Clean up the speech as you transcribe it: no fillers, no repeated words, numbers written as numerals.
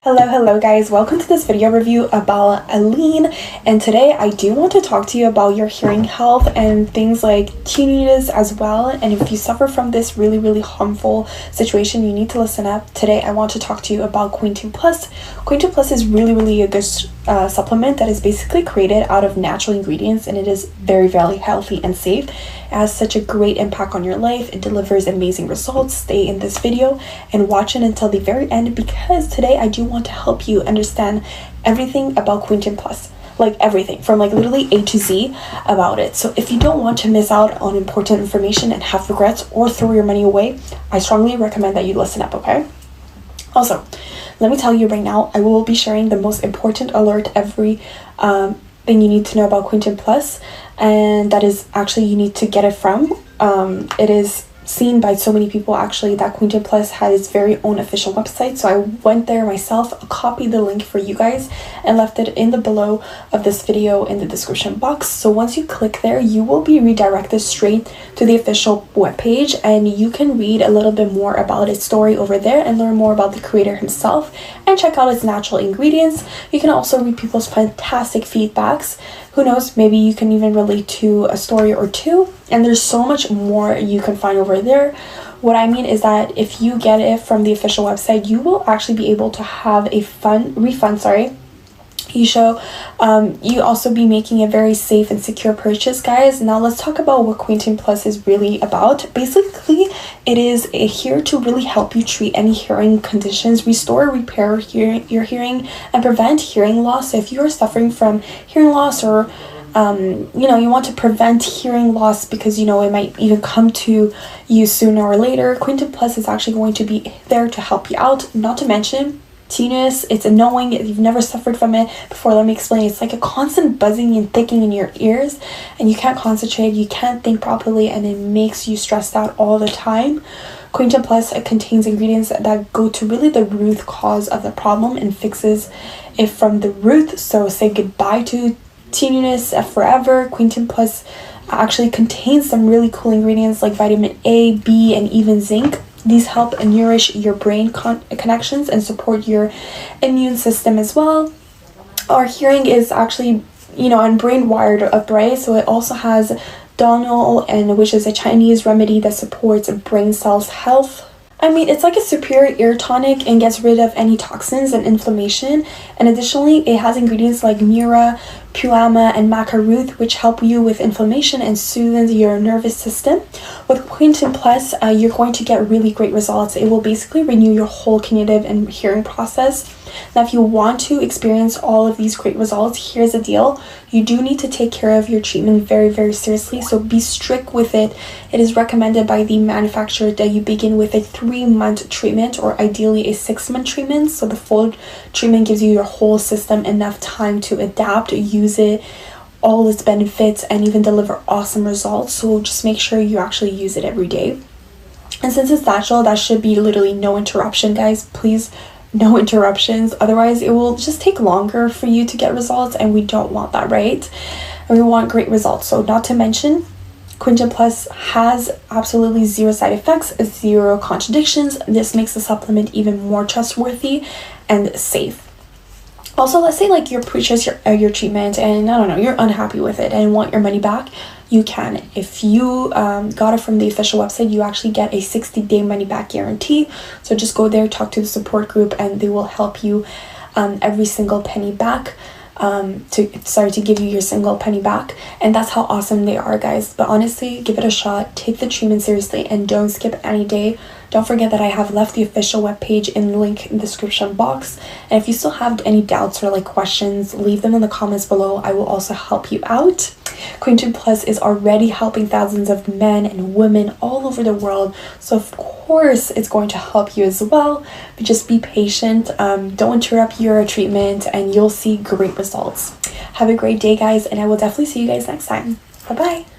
Hello guys, welcome to this video review about Aline, and today I do want to talk to you about your hearing health and things like tinnitus as well. And if you suffer from this really harmful situation, you need to listen up. Today I want to talk to you about Quietum Plus. Quietum Plus is really a good supplement that is basically created out of natural ingredients, and it is very healthy and safe. It has such a great impact on your life. It delivers amazing results. Stay in this video and watch it until the very end, because today I do want to help you understand everything about Quietum Plus, like everything from like literally A to Z about it. So if you don't want to miss out on important information and have regrets or throw your money away, I strongly recommend that you listen up, okay? Also, let me tell you right now, I will be sharing the most important alert, every thing you need to know about Quietum Plus, and that is actually you need to get it from. It is seen by so many people actually that Quietum Plus has its very own official website, so I went there myself, copied the link for you guys and left it in the below of this video in the description box. So once you click there, you will be redirected straight to the official webpage, and you can read a little bit more about its story over there and learn more about the creator himself and check out its natural ingredients. You can also read people's fantastic feedbacks. Who knows, maybe you can even relate to a story or two, and there's so much more you can find over there. What I mean is that if you get it from the official website, you will actually be able to have a refund, you also be making a very safe and secure purchase, guys. Now let's talk about what Quietum Plus is really about. Basically, it is here to really help you treat any hearing conditions, restore, repair your hearing, and prevent hearing loss. So if you are suffering from hearing loss, or you want to prevent hearing loss because it might even come to you sooner or later, Quietum Plus is actually going to be there to help you out. Not to mention tinnitus, it's annoying. If you've never suffered from it before, let me explain. It's like a constant buzzing and ticking in your ears, and you can't concentrate, you can't think properly, and it makes you stressed out all the time. Quietum Plus, it contains ingredients that go to really the root cause of the problem and fixes it from the root. So say goodbye to tinnitus forever. Quietum Plus actually contains some really cool ingredients like vitamin A, B, and even zinc. These help nourish your brain connections and support your immune system as well. Our hearing is actually, and brain wired up, right? So it also has Donal, and which is a Chinese remedy that supports brain cells health. I mean, it's like a superior ear tonic and gets rid of any toxins and inflammation. And additionally, it has ingredients like mura, puama, and maca root, which help you with inflammation and soothe your nervous system. With Quietum Plus, you're going to get really great results. It will basically renew your whole cognitive and hearing process. Now, if you want to experience all of these great results, here's the deal. You do need to take care of your treatment very seriously, so be strict with it. It is recommended by the manufacturer that you begin with a 3-month treatment, or ideally a 6-month treatment. So the full treatment gives you your whole system enough time to adapt, use it, all its benefits, and even deliver awesome results. So just make sure you actually use it every day. And since it's natural, that should be literally no interruption, guys. Please, no interruptions, otherwise it will just take longer for you to get results, and we don't want that, right? And we want great results. So not to mention, Quietum Plus has absolutely 0 side effects, 0 contradictions. This makes the supplement even more trustworthy and safe. Also, let's say like you purchase your treatment and I don't know, you're unhappy with it and want your money back. You can. If you got it from the official website, you actually get a 60-day money back guarantee. So just go there, talk to the support group, and they will help you every single penny back. To give you your single penny back. And that's how awesome they are, guys. But honestly, give it a shot, take the treatment seriously, and don't skip any day. Don't forget that I have left the official webpage in the link in the description box, and if you still have any doubts or like questions, leave them in the comments below. I will also help you out. Quietum Plus is already helping thousands of men and women all over the world, so of course it's going to help you as well. But just be patient, don't interrupt your treatment, and you'll see great results. Have a great day, guys, and I will definitely see you guys next time. Bye bye.